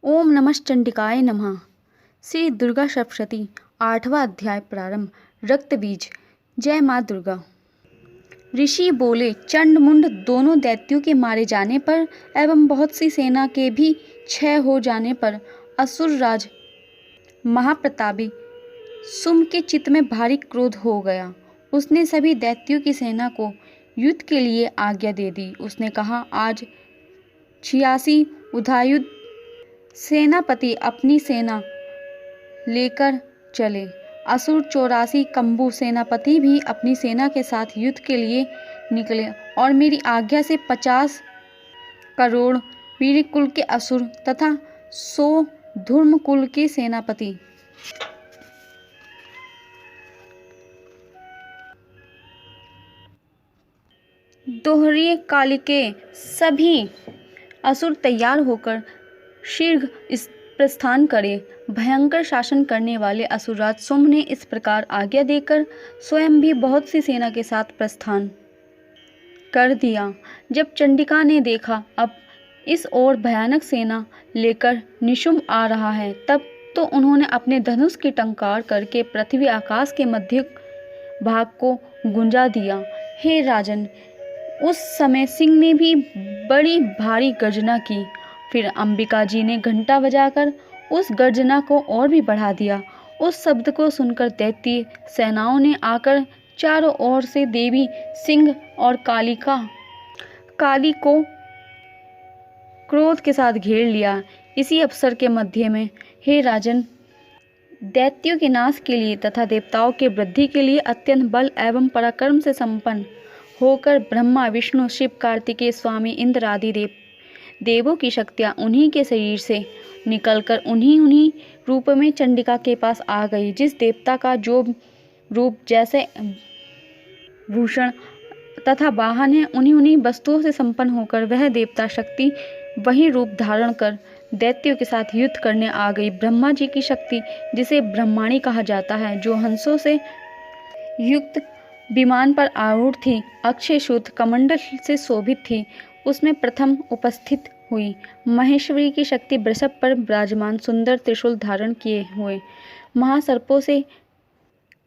ओम नमश्चंडिकाय नमः। श्री दुर्गा सप्तशती 8वां अध्याय प्रारंभ। रक्त बीज। जय माँ दुर्गा। ऋषि बोले, चंड मुंड दोनों दैत्यों के मारे जाने पर एवं बहुत सी सेना के भी क्षय हो जाने पर असुर राज महाप्रतापी सुम के चित्त में भारी क्रोध हो गया। उसने सभी दैत्यों की सेना को युद्ध के लिए आज्ञा दे दी। उसने कहा, आज 86 उधायुध सेनापति अपनी सेना लेकर चले। असुर 84 कंबू सेनापति भी अपनी सेना के साथ युद्ध के लिए निकले और मेरी आज्ञा से 50 करोड़ वीर कुल के असुर तथा 100 धूर्म कुल के सेनापति दोहरी काली के सभी असुर तैयार होकर शीघ्र इस प्रस्थान करे। भयंकर शासन करने वाले असुरराज सुम ने इस प्रकार आज्ञा देकर स्वयं भी बहुत सी सेना के साथ प्रस्थान कर दिया। जब चंडिका ने देखा अब इस ओर भयानक सेना लेकर निशुंभ आ रहा है, तब तो उन्होंने अपने धनुष की टंकार करके पृथ्वी आकाश के मध्य भाग को गुंजा दिया। हे राजन, उस समय सिंह ने भी बड़ी भारी गर्जना की। फिर अंबिका जी ने घंटा बजाकर उस गर्जना को और भी बढ़ा दिया। उस शब्द को सुनकर दैत्य सेनाओं ने आकर चारों ओर से देवी सिंह और काली को क्रोध के साथ घेर लिया। इसी अवसर के मध्य में, हे राजन, दैत्यों के नाश के लिए तथा देवताओं के वृद्धि के लिए अत्यंत बल एवं पराक्रम से संपन्न होकर ब्रह्मा, विष्णु, शिव, कार्तिकेय, स्वामी इंद्र आदि देवों की शक्तियाँ उन्हीं के शरीर से निकलकर उन्हीं रूप में चंडिका के पास आ गई। जिस देवता का जो रूप, जैसे भूषण तथा वाहन है, उन्हीं वस्तुओं से संपन्न होकर वह देवता शक्ति वही रूप धारण कर दैत्यों के साथ युद्ध करने आ गई। ब्रह्मा जी की शक्ति, जिसे ब्रह्माणी कहा जाता है, जो हंसों से युक्त विमान पर आरूढ़ थी, अक्षय शुद्ध कमंडल से शोभित थी, उसमें प्रथम उपस्थित हुई। महेश्वरी की शक्ति वृषभ पर विराजमान सुंदर त्रिशूल धारण किए हुए, महासर्पों से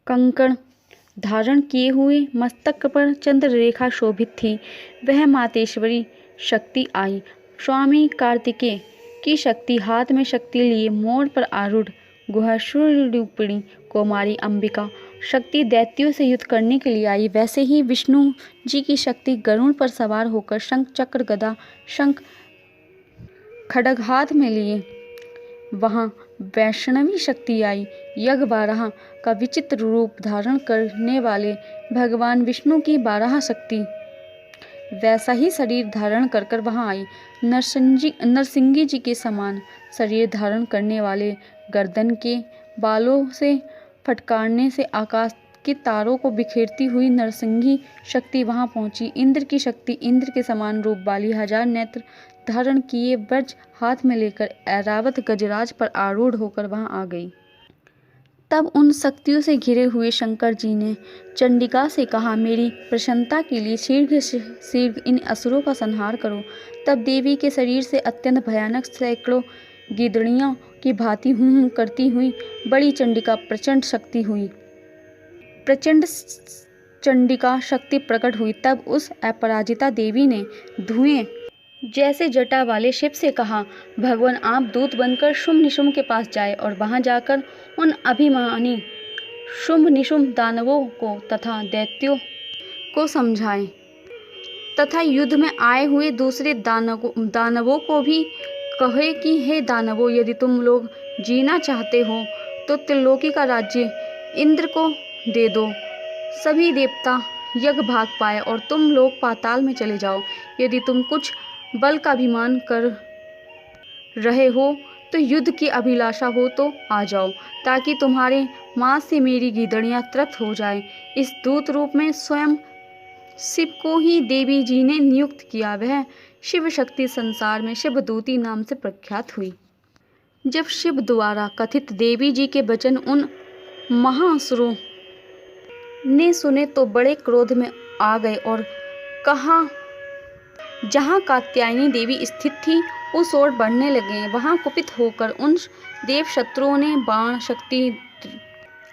कंकण धारण किए हुए, मस्तक पर चंद्र रेखा शोभित थी, वह मातेश्वरी शक्ति आई। स्वामी कार्तिकेय की शक्ति, हाथ में शक्ति लिए मोर पर आरूढ़ गुहासुर रूपिणी कुमारी अंबिका शक्ति दैत्यों से युद्ध करने के लिए आई। वैसे ही विष्णु जी की शक्ति गरुड़ पर सवार होकर शंख, चक्र, गदा, शंख, खड्ग हाथ में लिए वहां वैष्णवी शक्ति आई। यज्ञ बारह का विचित्र रूप धारण करने वाले भगवान विष्णु की 12 शक्ति वैसा ही शरीर धारण कर वहां आई। नरसिंह जी के समान शरीर धारण करने वाले, गर्दन के बालों से फटकारने से आकाश के तारों को बिखेरती हुई नरसिंही शक्ति वहां पहुंची। इंद्र की शक्ति, इंद्र के समान रूप वाली 1000 नेत्र धारण किए वज्र हाथ में लेकर ऐरावत गजराज पर आरूढ़ होकर वहां आ गई। तब उन शक्तियों से घिरे हुए शंकर जी ने चंडिका से कहा, मेरी प्रसन्नता के लिए शीघ्र इन असुरों का संहार करो। तब देवी के शरीर से अत्यंत भयानक सैकड़ों गिदड़ियों की भांति हूँ करती हुई बड़ी चंडिका प्रचंड चंडिका शक्ति प्रकट हुई। तब उस अपराजिता देवी ने धुएं जैसे जटा वाले शिव से कहा, भगवान, आप दूत बनकर शुंभ निशुंभ के पास जाए और वहां जाकर उन अभिमानी शुंभ निशुंभ दानवों को तथा दैत्यों को समझाएं तथा युद्ध में आए हुए दूसरे दानवों को भी कहे कि हे दानवों, यदि तुम लोग जीना चाहते हो तो त्रिलोकी का राज्य इंद्र को दे दो। सभी देवता यज्ञ भाग पाए और तुम लोग पाताल में चले जाओ। यदि तुम कुछ बल का अभिमान कर रहे हो तो युद्ध की अभिलाषा हो तो आ जाओ, ताकि तुम्हारे मांस से मेरी गीदड़ियां तृप्त हो जाए। इस दूत रूप में स्वयं शिव को ही देवी जी ने नियुक्त किया। वह शिव शक्ति संसार में शिवदूती नाम से प्रख्यात हुई। जब शिव द्वारा कथित देवी जी के वचन उन महाअसुरों ने सुने तो बड़े क्रोध में आ गए और कहा, जहाँ कात्यायनी देवी स्थित थी उस ओर बढ़ने लगे। वहां कुपित होकर उन देव शत्रुओं ने बाण शक्ति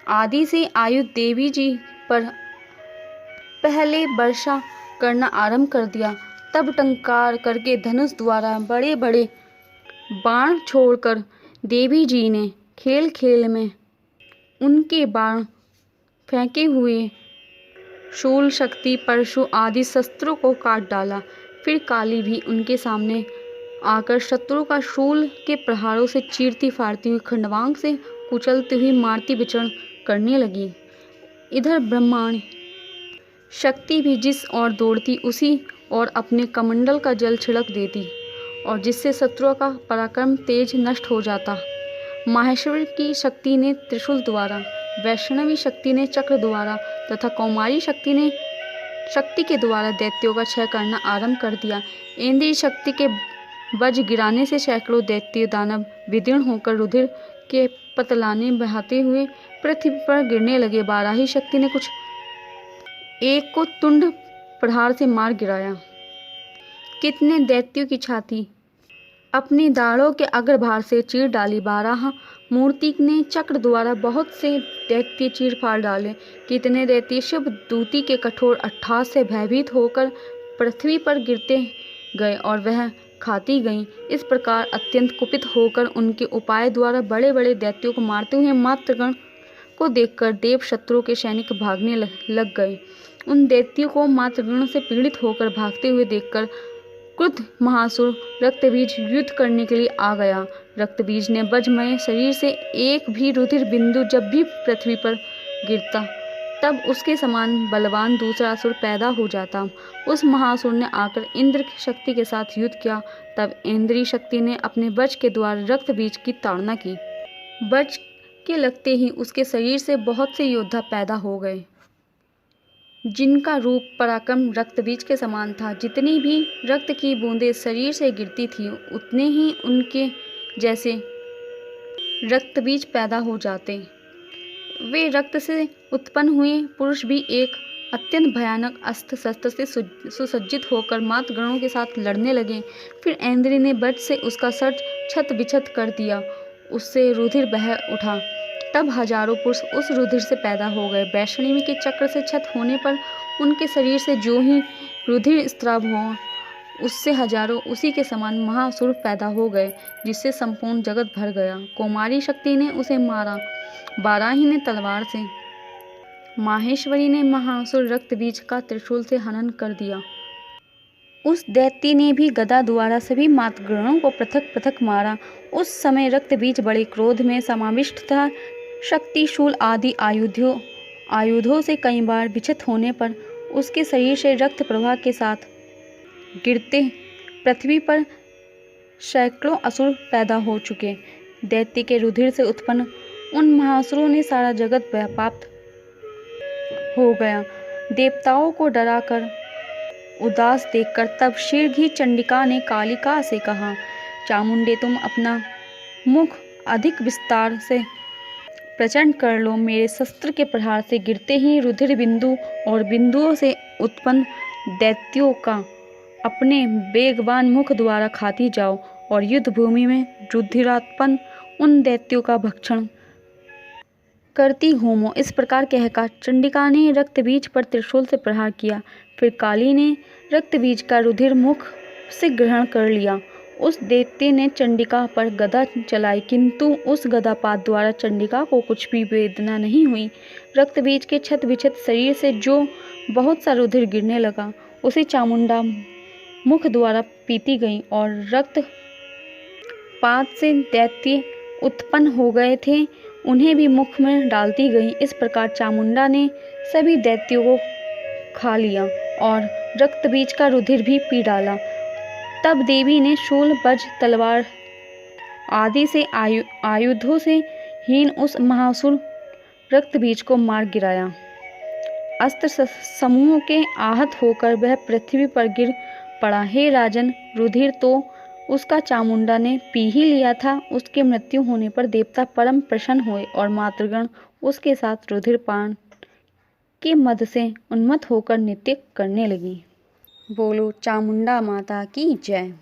आदि से आयुध देवी जी पर पहले वर्षा करना आरंभ कर दिया। तब टंकार करके धनुष द्वारा बड़े बड़े बाण छोड़कर देवी जी ने खेल खेल में उनके बाण फेंके हुए शूल शक्ति परशु आदि शस्त्रों को काट डाला। फिर काली भी उनके सामने आकर शत्रु का शूल के प्रहारों से चीरती फाड़ती हुई खंडवांग से कुचलती हुई मारती विचरण करने लगी। इधर ब्रह्मांड शक्ति भी जिस ओर दौड़ती उसी और अपने कमंडल का जल छिड़क देती और जिससे शत्रुओं का पराक्रम तेज नष्ट हो जाता। माहेश्वर की शक्ति ने त्रिशूल द्वारा, वैष्णवी शक्ति ने चक्र द्वारा तथा कौमारी शक्ति के द्वारा दैत्यों का क्षय करना आरंभ कर दिया। इंद्रिय शक्ति के वज्र गिराने से सैकड़ों दैत्य दानव विदीर्ण होकर रुधिर के पतलाने बहाते हुए पृथ्वी पर गिरने लगे। बाराही शक्ति ने कुछ एक को तुंड प्रहार से मार गिराया। कितने दैत्यों की छाती अपनी दाढ़ों के अग्रभाग से चीर डाली। बारह मूर्ति ने चक्र द्वारा बहुत से दैत्य चीर फाड़ डाले। कितने दैत्य शिव दूती के कठोर अट्टहास से भयभीत होकर पृथ्वी पर गिरते गए और वह खाती गईं। इस प्रकार अत्यंत कुपित होकर उनके उपाय द्वारा बड़े बड़े दैत्यों को मारते हुए मातृगण को देखकर देव शत्रु के सैनिक भागने लग गए। उन दैत्यों को मातृगण से पीड़ित होकर भागते हुए देखकर क्रुद्ध महासुर रक्तबीज युद्ध करने के लिए आ गया। रक्तबीज ने वज्रमय शरीर से एक भी रुधिर बिंदु जब भी पृथ्वी पर गिरता तब उसके समान बलवान दूसरा असुर पैदा हो जाता। उस महासुर ने आकर इंद्र की शक्ति के साथ युद्ध किया। तब इंद्रिय शक्ति ने अपने वज्र के द्वारा रक्तबीज की ताड़ना की। वज्र के लगते ही उसके शरीर से बहुत से योद्धा पैदा हो गए जिनका रूप पराक्रम रक्तबीज के समान था। जितनी भी रक्त की बूंदें शरीर से गिरती थी उतने ही उनके जैसे रक्तबीज पैदा हो जाते। वे रक्त से उत्पन्न हुए पुरुष भी एक अत्यंत भयानक अस्त्र शस्त्र से सुसज्जित होकर मातृगणों के साथ लड़ने लगे। फिर इंद्र ने वज्र से उसका सर छत बिछत कर दिया। उससे रुधिर बह उठा। तब हजारों पुरुष उस रुधिर से पैदा हो गए। वैष्णवी के चक्र से छत होने पर उनके शरीर से जो ही रुधिर स्त्राव हुआ उससे हजारों उसी के समान महासुर पैदा हो गए जिससे संपूर्ण जगत भर गया। कौमारी शक्ति ने उसे मारा। बाराही ने तलवार से, माहेश्वरी ने महासुर रक्तबीज का त्रिशूल से हनन कर दिया। उस दैत्य ने भी गदा द्वारा सभी मातृगणों को पृथक पृथक मारा। उस समय रक्तबीज बड़े क्रोध में समाविष्ट था। शक्ति शूल आदि आयुधों से कई बार विचलित होने पर उसके शरीर से रक्त प्रवाह के साथ गिरते पृथ्वी पर सैकड़ों असुर पैदा हो चुके। दैत्य के रुधिर से उत्पन्न उन महासुरों ने सारा जगत व्याप्त हो गया। देवताओं को डराकर उदास देखकर तब शीघ्र चंडिका ने कालिका से कहा, चामुंडे तुम अपना मुख अधिक विस्तार से प्रचंड कर लो। मेरे शस्त्र के प्रहार से गिरते ही रुधिर बिंदु और बिंदुओं से उत्पन्न दैत्यों का अपने वेगवान मुख द्वारा खाती जाओ और युद्ध भूमि में रुधिरात्पन्न उन दैत्यों का भक्षण करती घूमो। इस प्रकार कहकर चंडिका ने रक्तबीज पर त्रिशूल से प्रहार किया। फिर काली ने रक्तबीज का रुधिर मुख से ग्रहण कर लिया। उस दैत्य ने चंडिका पर गदा चलाई किंतु उस गदापात द्वारा चंडिका को कुछ भी वेदना नहीं हुई। रक्तबीज के छत बिछत शरीर से जो बहुत सा रुधिर गिरने लगा उसे चामुंडा मुख द्वारा पीती गई और रक्त पात से दैत्य उत्पन्न हो गए थे उन्हें भी मुख में डालती गई। इस प्रकार चामुंडा ने सभी दैत्यों को खा लिया और रक्तबीज का रुधिर भी पी डाला। तब देवी ने शूल वज्र तलवार आदि से आयुधों से हीन उस महासुर रक्तबीज को मार गिराया। अस्त्र समूह के आहत होकर वह पृथ्वी पर गिर पड़ा। हे राजन, रुधिर तो उसका चामुंडा ने पी ही लिया था। उसके मृत्यु होने पर देवता परम प्रसन्न हुए और मातृगण उसके साथ रुधिरपान के मद से उन्मत्त होकर नृत्य करने लगी। बोलो चामुंडा माता की जय।